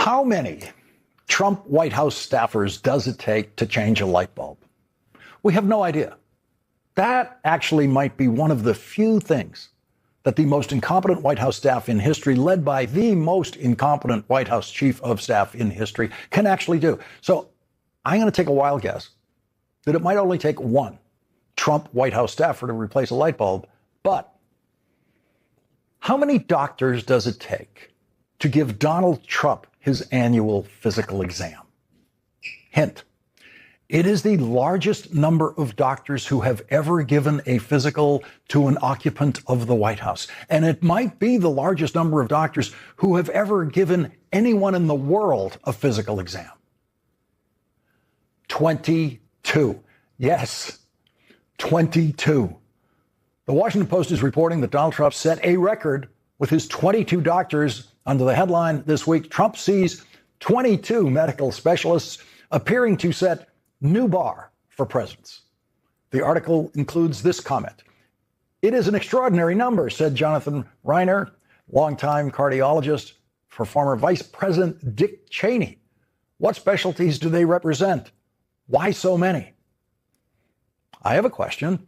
How many Trump White House staffers does it take to change a light bulb? We have no idea. That actually might be one of the few things that the most incompetent White House staff in history, led by the most incompetent White House chief of staff in history, can actually do. So I'm going to take a wild guess that it might only take one Trump White House staffer to replace a light bulb. But how many doctors does it take to give Donald Trump his annual physical exam? Hint. It is the largest number of doctors who have ever given a physical to an occupant of the White House. And it might be the largest number of doctors who have ever given anyone in the world a physical exam. 22. Yes, 22. The Washington Post is reporting that Donald Trump set a record with his 22 doctors. Under the headline this week, Trump sees 22 medical specialists appearing to set new bar for presidents. The article includes this comment. It is an extraordinary number, said Jonathan Reiner, longtime cardiologist for former Vice President Dick Cheney. What specialties do they represent? Why so many? I have a question.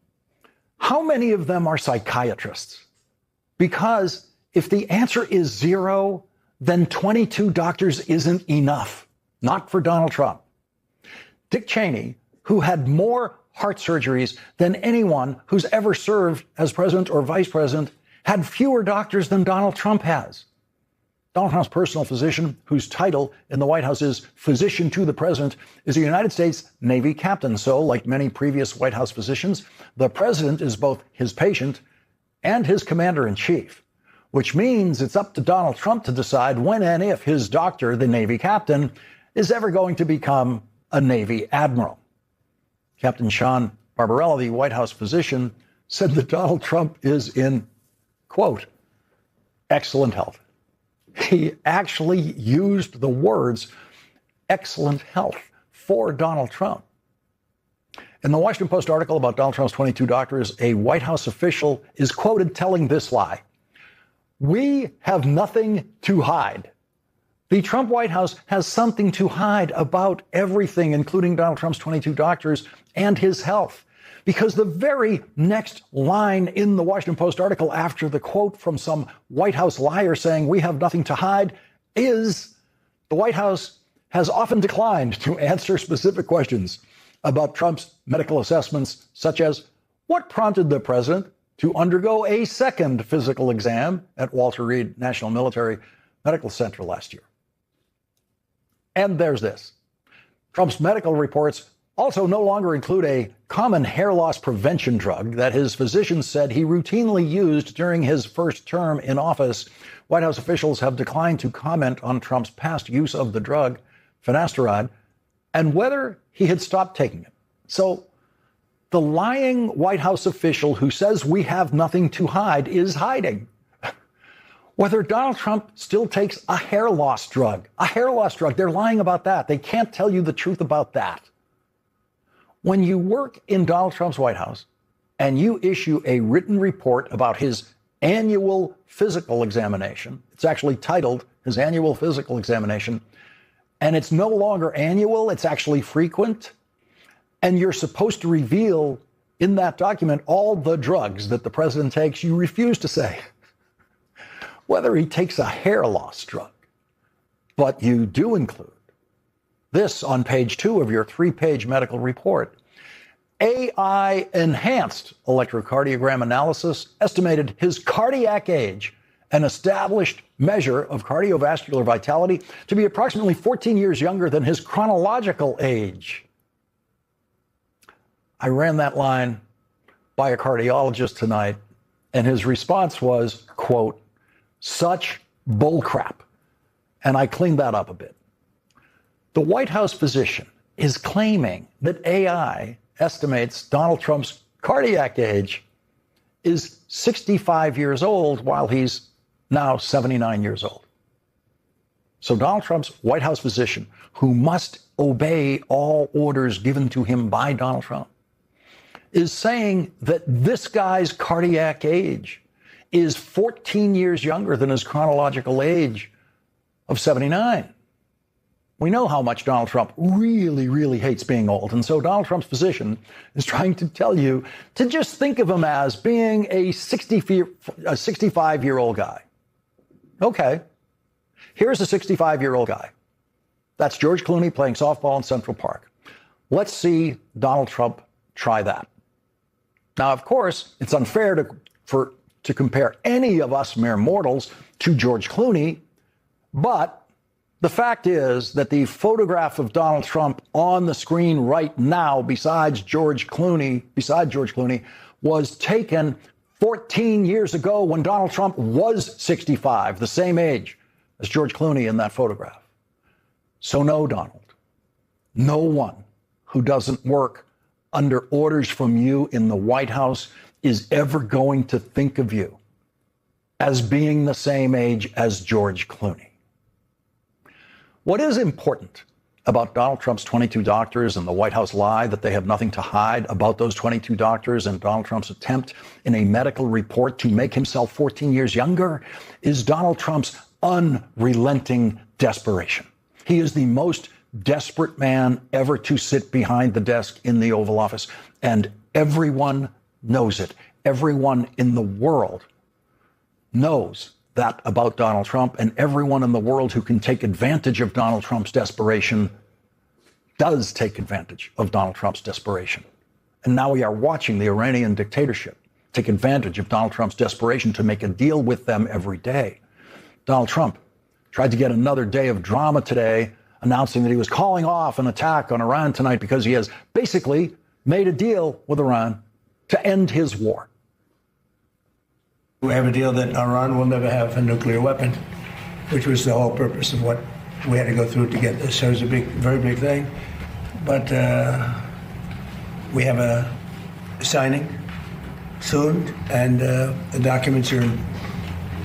How many of them are psychiatrists? Because if the answer is 0, then 22 doctors isn't enough. Not for Donald Trump. Dick Cheney, who had more heart surgeries than anyone who's ever served as president or vice president, had fewer doctors than Donald Trump has. Donald Trump's personal physician, whose title in the White House is physician to the president, is a United States Navy captain. So, like many previous White House physicians, the president is both his patient and his commander-in-chief, which means it's up to Donald Trump to decide when and if his doctor, the Navy captain, is ever going to become a Navy admiral. Captain Sean Barbarella, the White House physician, said that Donald Trump is in, quote, excellent health. He actually used the words excellent health for Donald Trump. In the Washington Post article about Donald Trump's 22 doctors, a White House official is quoted telling this lie. We have nothing to hide. The Trump White House has something to hide about everything, including Donald Trump's 22 doctors and his health. Because the very next line in the Washington Post article after the quote from some White House liar saying we have nothing to hide is the White House has often declined to answer specific questions about Trump's medical assessments, such as what prompted the president to undergo a second physical exam at Walter Reed National Military Medical Center last year. And there's this. Trump's medical reports also no longer include a common hair loss prevention drug that his physicians said he routinely used during his first term in office. White House officials have declined to comment on Trump's past use of the drug, finasteride, and whether he had stopped taking it. So the lying White House official who says we have nothing to hide is hiding. Whether Donald Trump still takes a hair loss drug, they're lying about that. They can't tell you the truth about that. When you work in Donald Trump's White House and you issue a written report about his annual physical examination, it's actually titled his annual physical examination, and it's no longer annual, it's actually frequent, and you're supposed to reveal in that document all the drugs that the president takes, you refuse to say whether he takes a hair loss drug. But you do include this on page 2 of your 3-page medical report. AI-enhanced electrocardiogram analysis estimated his cardiac age, an established measure of cardiovascular vitality, to be approximately 14 years younger than his chronological age. I ran that line by a cardiologist tonight, and his response was, quote, such bullcrap. And I cleaned that up a bit. The White House physician is claiming that AI estimates Donald Trump's cardiac age is 65 years old while he's now 79 years old. So Donald Trump's White House physician, who must obey all orders given to him by Donald Trump, is saying that this guy's cardiac age is 14 years younger than his chronological age of 79. We know how much Donald Trump really, really hates being old. And so Donald Trump's physician is trying to tell you to just think of him as being a 65-year-old guy. Okay, here's a 65-year-old guy. That's George Clooney playing softball in Central Park. Let's see Donald Trump try that. Now, of course, it's unfair to compare any of us mere mortals to George Clooney, but the fact is that the photograph of Donald Trump on the screen right now, beside George Clooney, was taken 14 years ago when Donald Trump was 65, the same age as George Clooney in that photograph. So no, Donald, no one who doesn't work under orders from you in the White House is ever going to think of you as being the same age as George Clooney. What is important about Donald Trump's 22 doctors and the White House lie that they have nothing to hide about those 22 doctors and Donald Trump's attempt in a medical report to make himself 14 years younger is Donald Trump's unrelenting desperation. He is the most desperate man ever to sit behind the desk in the Oval Office, and everyone knows it. Everyone in the world knows that about Donald Trump, and everyone in the world who can take advantage of Donald Trump's desperation does take advantage of Donald Trump's desperation. And now we are watching the Iranian dictatorship take advantage of Donald Trump's desperation to make a deal with them every day. Donald Trump tried to get another day of drama today, announcing that he was calling off an attack on Iran tonight because he has basically made a deal with Iran to end his war. We have a deal that Iran will never have a nuclear weapon, which was the whole purpose of what we had to go through to get this. So it was a very big thing. But we have a signing soon, and the documents are in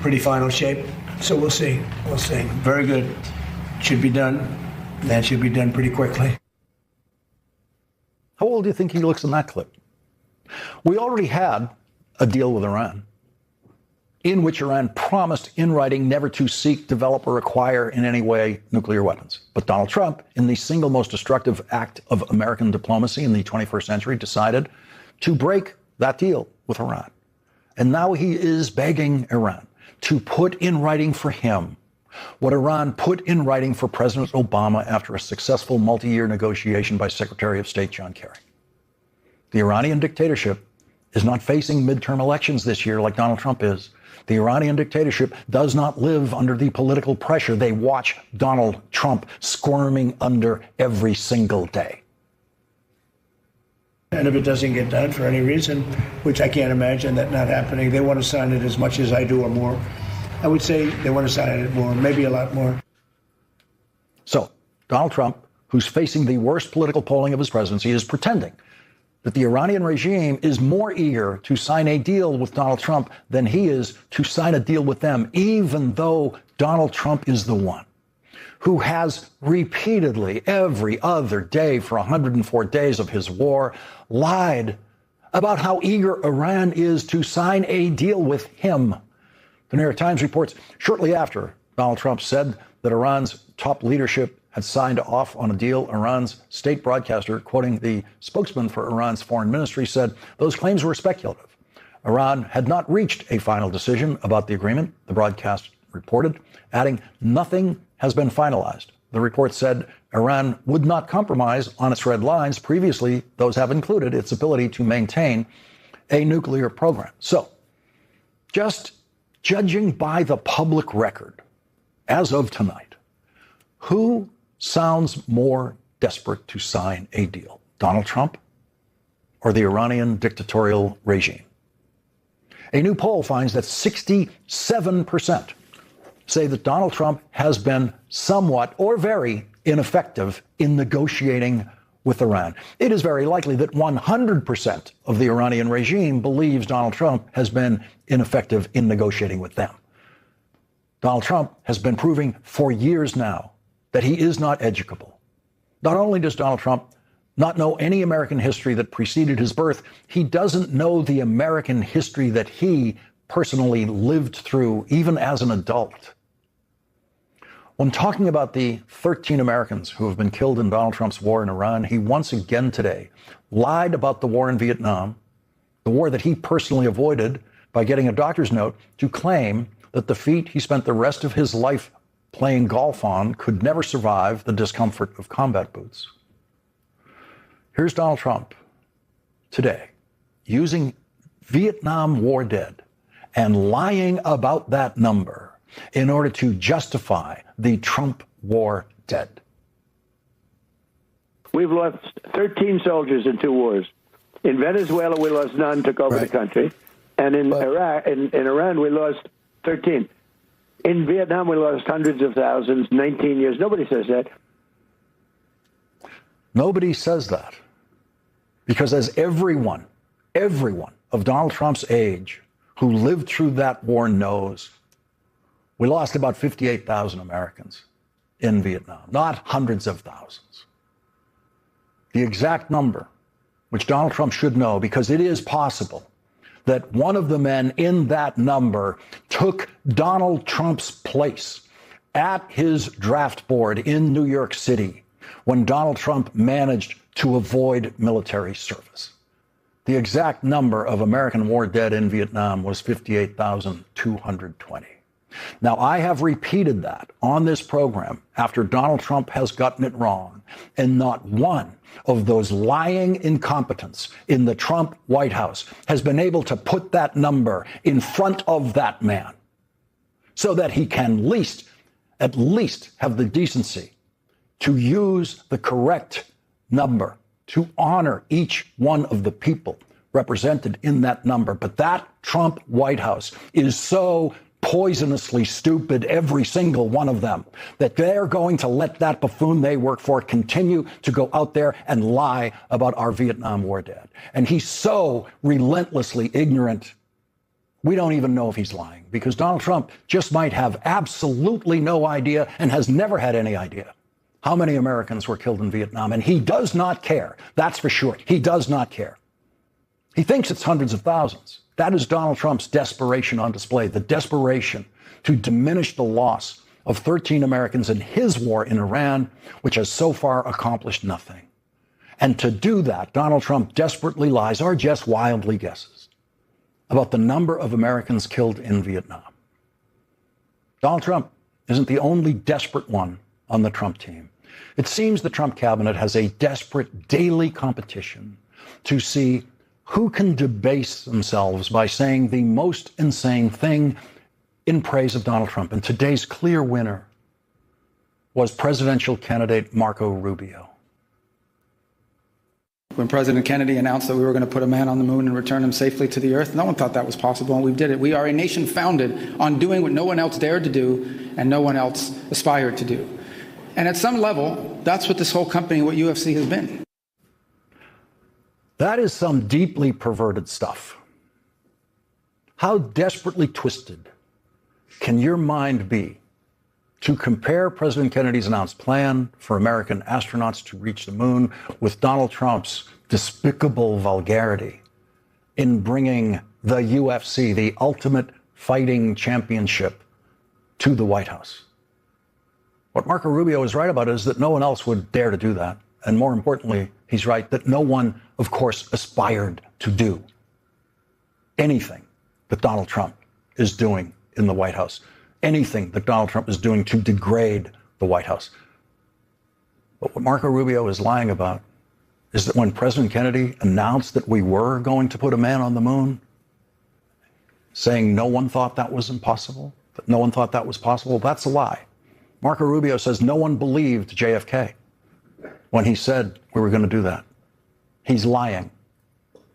pretty final shape. So we'll see. We'll see. Very good. Should be done. That should be done pretty quickly. How old do you think he looks in that clip? We already had a deal with Iran, in which Iran promised in writing never to seek, develop, or acquire in any way nuclear weapons. But Donald Trump, in the single most destructive act of American diplomacy in the 21st century, decided to break that deal with Iran. And now he is begging Iran to put in writing for him what Iran put in writing for President Obama after a successful multi-year negotiation by Secretary of State John Kerry. The Iranian dictatorship is not facing midterm elections this year like Donald Trump is. The Iranian dictatorship does not live under the political pressure they watch Donald Trump squirming under every single day. And if it doesn't get done for any reason, which I can't imagine that not happening, they want to sign it as much as I do or more. I would say they want to sign it more, maybe a lot more. So Donald Trump, who's facing the worst political polling of his presidency, is pretending that the Iranian regime is more eager to sign a deal with Donald Trump than he is to sign a deal with them, even though Donald Trump is the one who has repeatedly, every other day for 104 days of his war, lied about how eager Iran is to sign a deal with him. The New York Times reports shortly after Donald Trump said that Iran's top leadership had signed off on a deal, Iran's state broadcaster, quoting the spokesman for Iran's foreign ministry, said those claims were speculative. Iran had not reached a final decision about the agreement, the broadcast reported, adding nothing has been finalized. The report said Iran would not compromise on its red lines. Previously, those have included its ability to maintain a nuclear program. So, just judging by the public record, as of tonight, who sounds more desperate to sign a deal, Donald Trump or the Iranian dictatorial regime? A new poll finds that 67% say that Donald Trump has been somewhat or very ineffective in negotiating with Iran. It is very likely that 100% of the Iranian regime believes Donald Trump has been ineffective in negotiating with them. Donald Trump has been proving for years now that he is not educable. Not only does Donald Trump not know any American history that preceded his birth, he doesn't know the American history that he personally lived through, even as an adult. When talking about the 13 Americans who have been killed in Donald Trump's war in Iran, he once again today lied about the war in Vietnam, the war that he personally avoided by getting a doctor's note to claim that the feat he spent the rest of his life playing golf on could never survive the discomfort of combat boots. Here's Donald Trump today using Vietnam War dead and lying about that number in order to justify the Trump war dead. We've lost 13 soldiers in 2 wars. In Venezuela, we lost none, took over the country. And in Iraq, in Iran, we lost 13. In Vietnam, we lost hundreds of thousands, 19 years. Nobody says that. Nobody says that. Because as everyone of Donald Trump's age who lived through that war knows, we lost about 58,000 Americans in Vietnam, not hundreds of thousands. The exact number, which Donald Trump should know, because it is possible that one of the men in that number took Donald Trump's place at his draft board in New York City when Donald Trump managed to avoid military service. The exact number of American war dead in Vietnam was 58,220. Now, I have repeated that on this program after Donald Trump has gotten it wrong, and not one of those lying incompetents in the Trump White House has been able to put that number in front of that man so that he can at least have the decency to use the correct number to honor each one of the people represented in that number. But that Trump White House is so poisonously stupid, every single one of them, that they're going to let that buffoon they work for continue to go out there and lie about our Vietnam War dead. And he's so relentlessly ignorant, we don't even know if he's lying, because Donald Trump just might have absolutely no idea and has never had any idea how many Americans were killed in Vietnam. And he does not care. That's for sure. He does not care. He thinks it's hundreds of thousands. That is Donald Trump's desperation on display, the desperation to diminish the loss of 13 Americans in his war in Iran, which has so far accomplished nothing. And to do that, Donald Trump desperately lies, or just wildly guesses, about the number of Americans killed in Vietnam. Donald Trump isn't the only desperate one on the Trump team. It seems the Trump cabinet has a desperate daily competition to see who can debase themselves by saying the most insane thing in praise of Donald Trump. And today's clear winner was presidential candidate Marco Rubio. When President Kennedy announced that we were going to put a man on the moon and return him safely to the earth, no one thought that was possible, and we did it. We are a nation founded on doing what no one else dared to do and no one else aspired to do. And at some level, that's what this whole company, what UFC has been. That is some deeply perverted stuff. How desperately twisted can your mind be to compare President Kennedy's announced plan for American astronauts to reach the moon with Donald Trump's despicable vulgarity in bringing the UFC, the ultimate fighting championship, to the White House? What Marco Rubio is right about is that no one else would dare to do that. And more importantly, he's right that no one, of course, aspired to do anything that Donald Trump is doing in the White House, anything that Donald Trump is doing to degrade the White House. But what Marco Rubio is lying about is that when President Kennedy announced that we were going to put a man on the moon, saying no one thought that was impossible, that no one thought that was possible, that's a lie. Marco Rubio says no one believed JFK when he said we were going to do that. He's lying.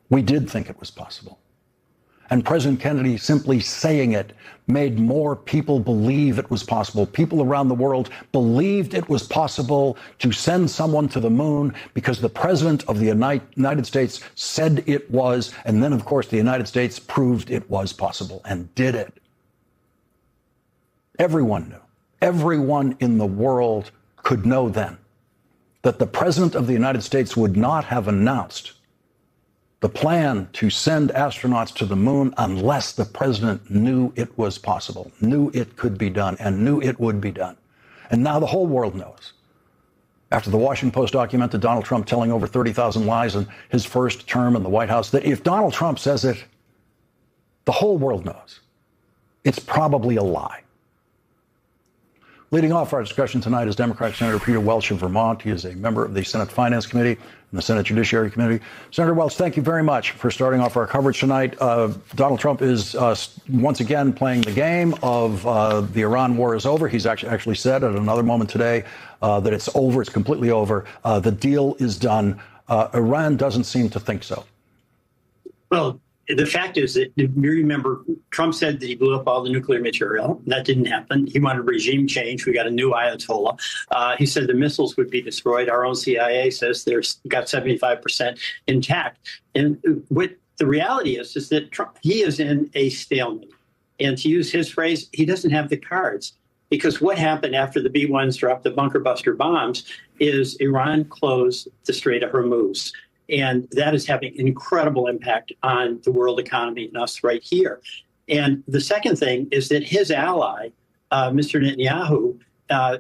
We did think it was possible. And President Kennedy simply saying it made more people believe it was possible. People around the world believed it was possible to send someone to the moon because the President of the United States said it was. And then, of course, the United States proved it was possible and did it. Everyone knew. Everyone in the world could know then that the President of the United States would not have announced the plan to send astronauts to the moon unless the President knew it was possible, knew it could be done, and knew it would be done. And now the whole world knows. After the Washington Post documented Donald Trump telling over 30,000 lies in his first term in the White House, that if Donald Trump says it, the whole world knows. It's probably a lie. Leading off our discussion tonight is Democratic Senator Peter Welch of Vermont. He is a member of the Senate Finance Committee and the Senate Judiciary Committee. Senator Welch, thank you very much for starting off our coverage tonight. Donald Trump is once again playing the game of the Iran war is over. He's actually said at another moment today that it's over. It's completely over. The deal is done. Iran doesn't seem to think so. Well, the fact is that, you remember, Trump said that he blew up all the nuclear material. That didn't happen. He wanted regime change. We got a new Ayatollah. He said the missiles would be destroyed. Our own CIA says they've got 75% intact. And what the reality is that Trump, he is in a stalemate. And to use his phrase, he doesn't have the cards. Because what happened after the B-1s dropped the bunker buster bombs is Iran closed the Strait of Hormuz. And that is having an incredible impact on the world economy and us right here. And the second thing is that his ally, Mr. Netanyahu,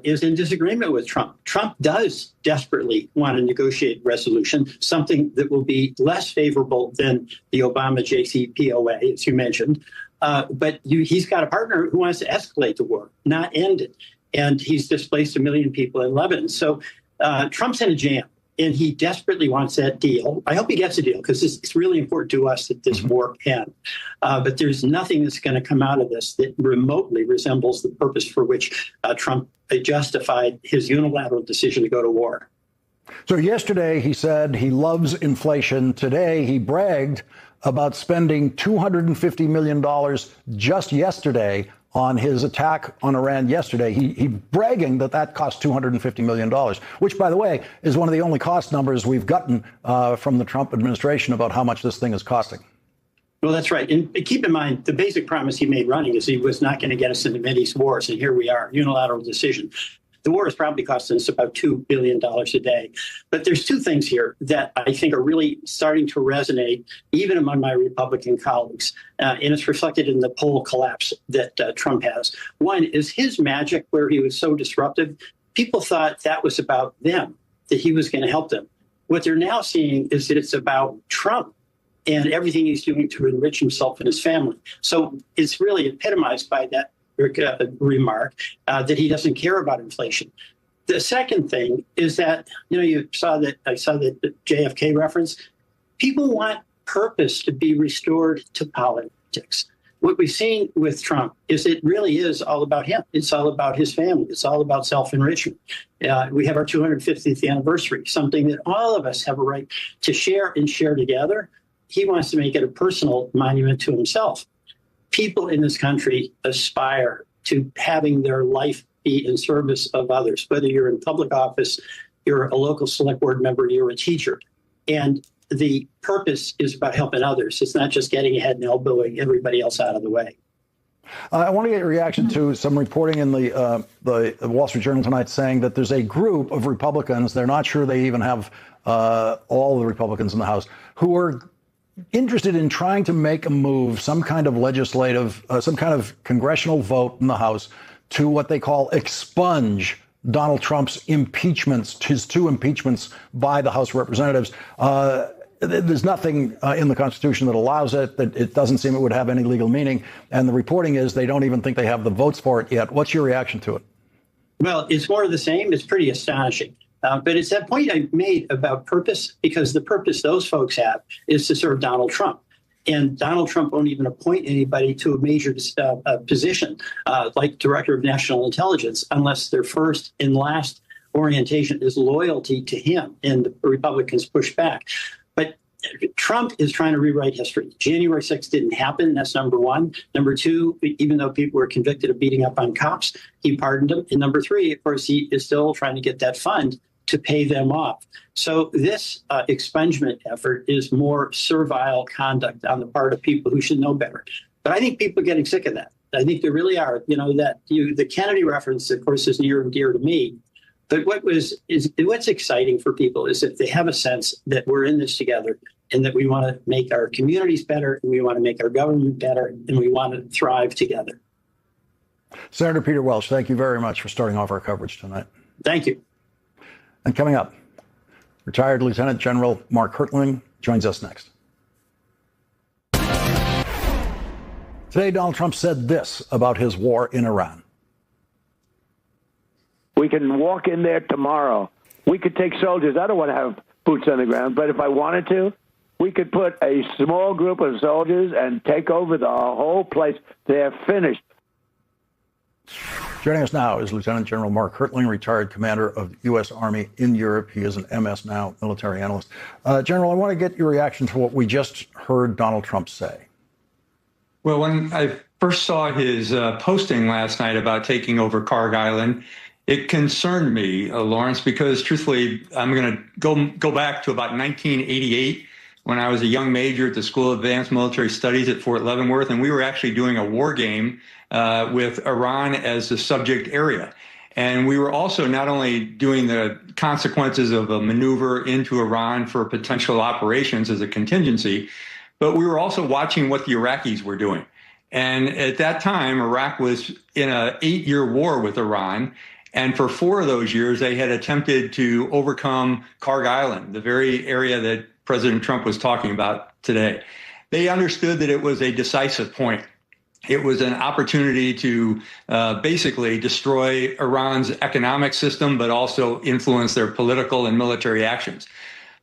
is in disagreement with Trump. Trump does desperately want to negotiate resolution, something that will be less favorable than the Obama JCPOA, as you mentioned. But he's got a partner who wants to escalate the war, not end it. And he's displaced 1 million people in Lebanon. So Trump's in a jam. And he desperately wants that deal. I hope he gets a deal because it's really important to us that this war end. But there's nothing that's going to come out of this that remotely resembles the purpose for which Trump justified his unilateral decision to go to war. So yesterday he said he loves inflation. Today he bragged about spending $250 million just yesterday on his attack on Iran yesterday. He bragging that cost $250 million, which, by the way, is one of the only cost numbers we've gotten from the Trump administration about how much this thing is costing. Well, that's right. And keep in mind, the basic promise he made running is he was not going to get us into Mideast wars. And here we are, unilateral decision. The war is probably costing us about $2 billion a day. But there's two things here that I think are really starting to resonate, even among my Republican colleagues. And it's reflected in the poll collapse that Trump has. One is his magic, where he was so disruptive. People thought that was about them, that he was going to help them. What they're now seeing is that it's about Trump and everything he's doing to enrich himself and his family. So it's really epitomized by that remark that he doesn't care about inflation. The second thing is that, I saw that JFK reference. People want purpose to be restored to politics. What we've seen with Trump is it really is all about him. It's all about his family. It's all about self-enrichment. We have our 250th anniversary, something that all of us have a right to share and share together. He wants to make it a personal monument to himself. People in this country aspire to having their life be in service of others, whether you're in public office, you're a local select board member, you're a teacher. And the purpose is about helping others. It's not just getting ahead and elbowing everybody else out of the way. I want to get your reaction to some reporting in the Wall Street Journal tonight saying that there's a group of Republicans, they're not sure they even have all the Republicans in the House, who are interested in trying to make a move, some kind of legislative, some kind of congressional vote in the House to what they call expunge Donald Trump's impeachments, his 2 impeachments by the House of Representatives. There's nothing in the Constitution that allows it. That it doesn't seem it would have any legal meaning. And the reporting is they don't even think they have the votes for it yet. What's your reaction to it? Well, it's more of the same. It's pretty astonishing. But it's that point I made about purpose, because the purpose those folks have is to serve Donald Trump. And Donald Trump won't even appoint anybody to a major position like Director of National Intelligence unless their first and last orientation is loyalty to him. And the Republicans push back. But Trump is trying to rewrite history. January 6th didn't happen. That's number one. Number two, even though people were convicted of beating up on cops, he pardoned them. And number three, of course, he is still trying to get that fund to pay them off. So this expungement effort is more servile conduct on the part of people who should know better. But I think people are getting sick of that. I think they really are. The Kennedy reference, of course, is near and dear to me. But what's exciting for people is that they have a sense that we're in this together and that we want to make our communities better and we want to make our government better and we want to thrive together. Senator Peter Welch, thank you very much for starting off our coverage tonight. Thank you. And coming up, retired Lieutenant General Mark Hertling joins us next. Today, Donald Trump said this about his war in Iran. We can walk in there tomorrow. We could take soldiers. I don't want to have boots on the ground, but if I wanted to, we could put a small group of soldiers and take over the whole place. They're finished. Joining us now is Lieutenant General Mark Hertling, retired commander of the U.S. Army in Europe. He is an MSNOW military analyst. General, I want to get your reaction to what we just heard Donald Trump say. Well, when I first saw his posting last night about taking over Karg Island, it concerned me, Lawrence, because truthfully, I'm going to go back to about 1988 when I was a young major at the School of Advanced Military Studies at Fort Leavenworth, and we were actually doing a war game with Iran as the subject area. And we were also not only doing the consequences of a maneuver into Iran for potential operations as a contingency, but we were also watching what the Iraqis were doing. And at that time, Iraq was in an 8-year war with Iran. And for 4 of those years, they had attempted to overcome Karg Island, the very area that President Trump was talking about today. They understood that it was a decisive point. It was an opportunity to basically destroy Iran's economic system, but also influence their political and military actions.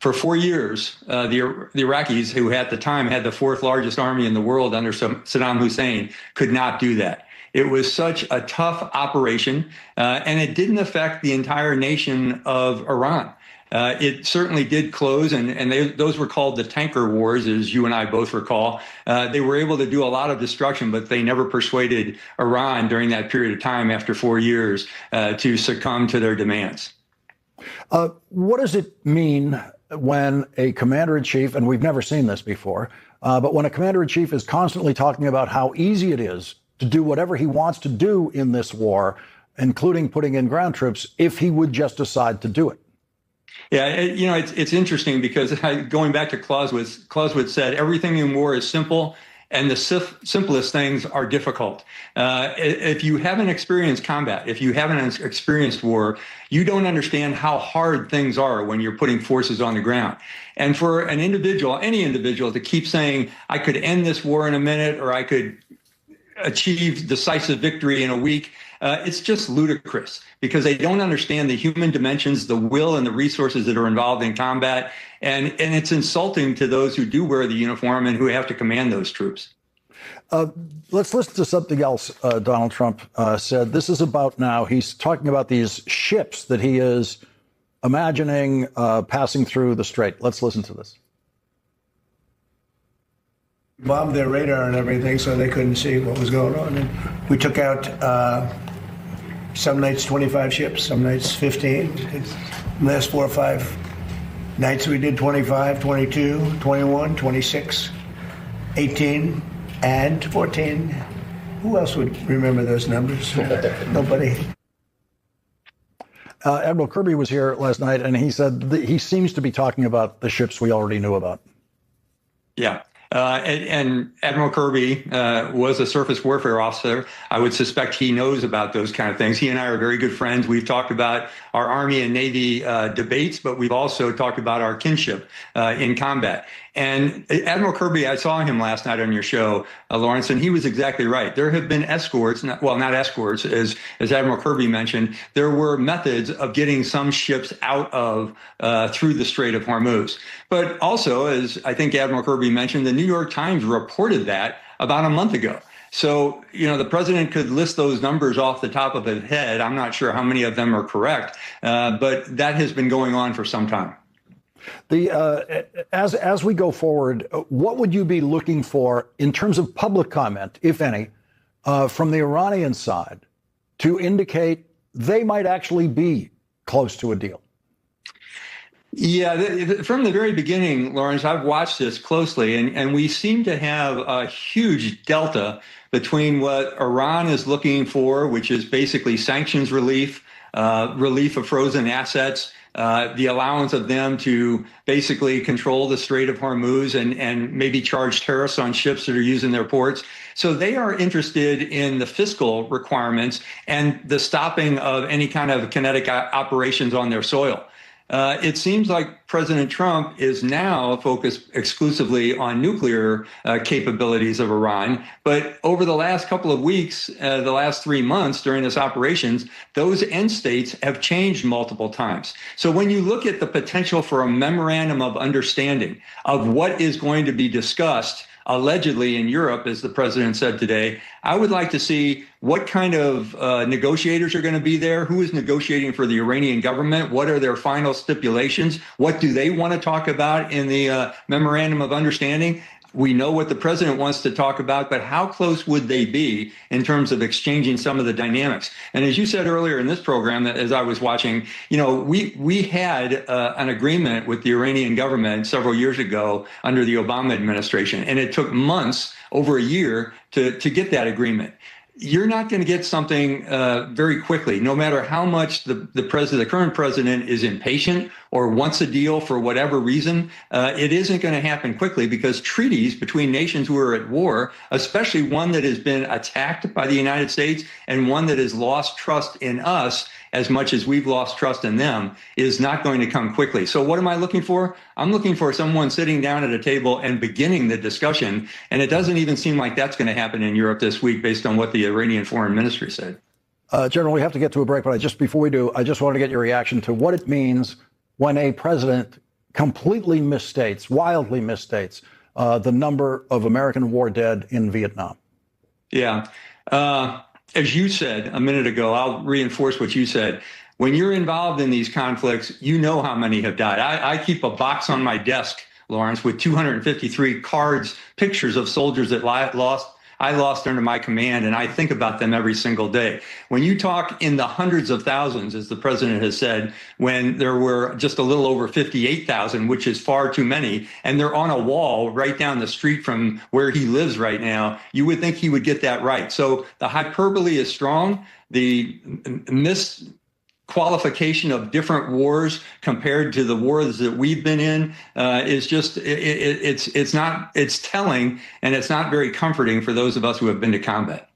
For 4 years, the Iraqis, who at the time had the 4th largest army in the world under Saddam Hussein, could not do that. It was such a tough operation, and it didn't affect the entire nation of Iran. It certainly did close, and those were called the tanker wars, as you and I both recall. They were able to do a lot of destruction, but they never persuaded Iran during that period of time after 4 years to succumb to their demands. What does it mean when a commander-in-chief, and we've never seen this before, but when a commander-in-chief is constantly talking about how easy it is to do whatever he wants to do in this war, including putting in ground troops, if he would just decide to do it? Yeah, it's interesting because going back to Clausewitz said everything in war is simple and the simplest things are difficult. If you haven't experienced combat, if you haven't experienced war, you don't understand how hard things are when you're putting forces on the ground. And for an individual, any individual, to keep saying, I could end this war in a minute or I could achieve decisive victory in a week, it's just ludicrous because they don't understand the human dimensions, the will and the resources that are involved in combat. And it's insulting to those who do wear the uniform and who have to command those troops. Let's listen to something else Donald Trump said. This is about now. He's talking about these ships that he is imagining passing through the strait. Let's listen to this. Bombed their radar and everything, so they couldn't see what was going on. And we took out some nights 25 ships, some nights 15. The last 4 or 5 nights we did 25, 22, 21, 26, 18, and 14. Who else would remember those numbers? Nobody. Admiral Kirby was here last night, and he said that he seems to be talking about the ships we already knew about. Yeah. And Admiral Kirby was a surface warfare officer. I would suspect he knows about those kind of things. He and I are very good friends. We've talked about our Army and Navy debates, but we've also talked about our kinship in combat. And Admiral Kirby, I saw him last night on your show, Lawrence, and he was exactly right. There have been escorts, not escorts, as Admiral Kirby mentioned. There were methods of getting some ships out of through the Strait of Hormuz. But also, as I think Admiral Kirby mentioned, the New York Times reported that about a month ago. So, the president could list those numbers off the top of his head. I'm not sure how many of them are correct, but that has been going on for some time. As we go forward, what would you be looking for in terms of public comment, if any, from the Iranian side to indicate they might actually be close to a deal? Yeah, from the very beginning, Lawrence, I've watched this closely, and we seem to have a huge delta between what Iran is looking for, which is basically sanctions relief, relief of frozen assets, the allowance of them to basically control the Strait of Hormuz and maybe charge tariffs on ships that are using their ports. So they are interested in the fiscal requirements and the stopping of any kind of kinetic operations on their soil. It seems like President Trump is now focused exclusively on nuclear capabilities of Iran. But over the last couple of weeks, the last 3 months during this operations, those end states have changed multiple times. So when you look at the potential for a memorandum of understanding of what is going to be discussed allegedly in Europe, as the president said today, I would like to see what kind of negotiators are going to be there, who is negotiating for the Iranian government, what are their final stipulations, what do they want to talk about in the memorandum of understanding. We know what the president wants to talk about, but how close would they be in terms of exchanging some of the dynamics? And as you said earlier in this program, as I was watching, we had an agreement with the Iranian government several years ago under the Obama administration, and it took months, over a year, to get that agreement. You're not going to get something very quickly, no matter how much the current president is impatient or wants a deal for whatever reason. It isn't going to happen quickly because treaties between nations who are at war, especially one that has been attacked by the United States and one that has lost trust in us as much as we've lost trust in them, is not going to come quickly. So what am I looking for? I'm looking for someone sitting down at a table and beginning the discussion. And it doesn't even seem like that's going to happen in Europe this week based on what the Iranian foreign ministry said. General, we have to get to a break, but before we do, I just want to get your reaction to what it means when a president completely misstates, wildly misstates, the number of American war dead in Vietnam. Yeah. As you said a minute ago, I'll reinforce what you said. When you're involved in these conflicts, you know how many have died. I keep a box on my desk, Lawrence, with 253 cards, pictures of soldiers that I lost under my command, and I think about them every single day. When you talk in the hundreds of thousands, as the president has said, when there were just a little over 58,000, which is far too many, and they're on a wall right down the street from where he lives right now, you would think he would get that right. So the hyperbole is strong. The misqualification of different wars compared to the wars that we've been in is just it's telling, and it's not very comforting for those of us who have been to combat.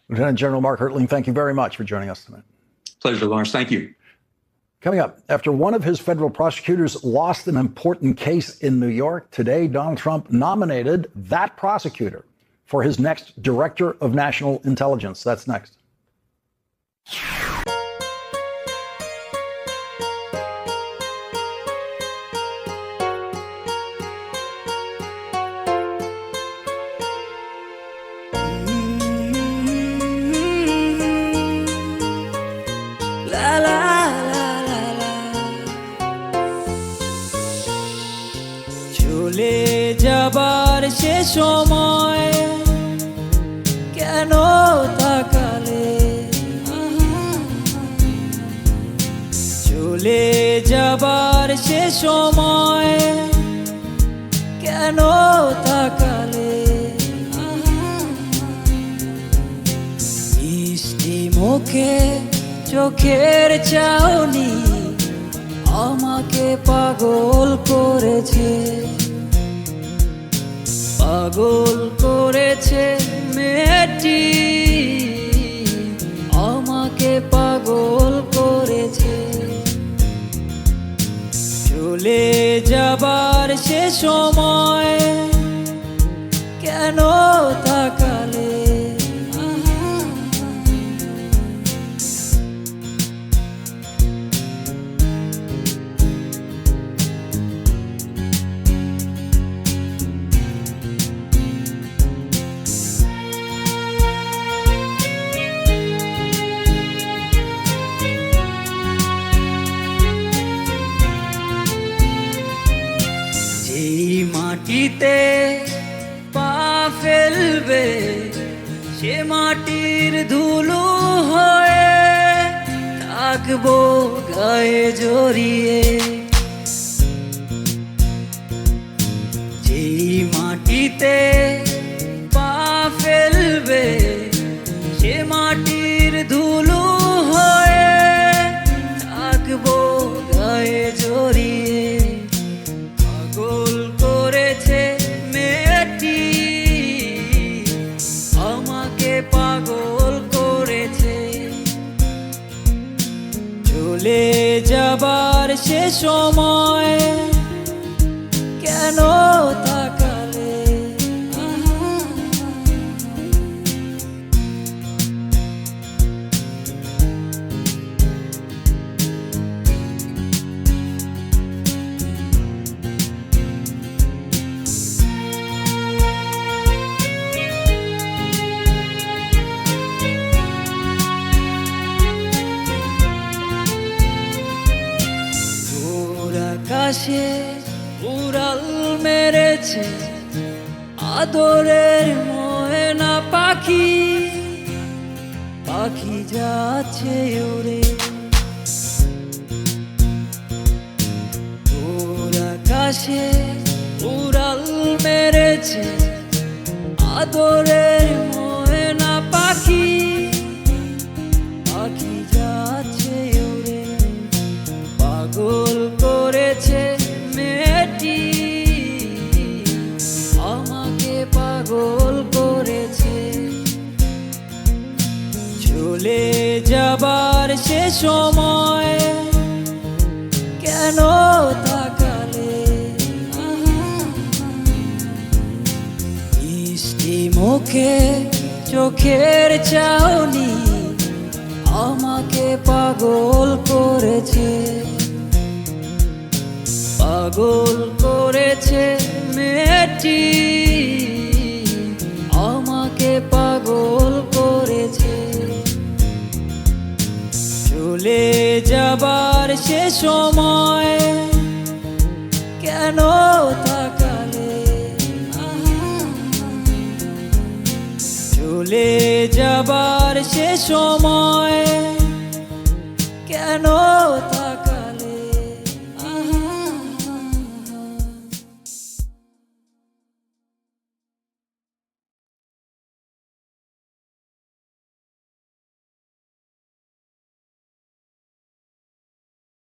Lieutenant General Mark Hertling, thank you very much for joining us tonight. Pleasure, Lawrence. Thank you. Coming up, after one of his federal prosecutors lost an important case in New York, today Donald Trump nominated that prosecutor for his next Director of National Intelligence. That's next. চলে যাবার সে সময় কেন তাকালে চলে যাবার সে সময় কেন তাকালে মিষ্টি মুখে চোখের চাউনি আমাকে পাগল করেছে মেয়েটি আমাকে পাগল করেছে চলে যাবার সে সময় কেন তাকালে মাটিতে পা ফেলবে সে মাটির ধুলো হয়ে থাকবো গায়ে জড়িয়ে যেই মাটিতে পা ফেলবে সে মাটির ধুলো হয়ে থাকবো গায়ে সে সময় কেন তাকালে আকাশে উড়াল মেরেছে আদরের ময়না পাখি পাখি যাচ্ছে উড়ে দূর আকাশে উড়াল মেরেছে আদরের ময়না পাখি পাখি যাচ্ছে উড়ে পাগল করেছে মেয়েটি আমাকে পাগল করেছে চলে যাবার সে সময় কেন তাকালে মিষ্টি মুখে চোখের চাউনি আমাকে পাগল করেছে পাগল করেছে মেয়েটি আমাকে পাগল করেছে চলে যাবার সে সময় কেন তাকালে চলে যাবার সে সময় কেন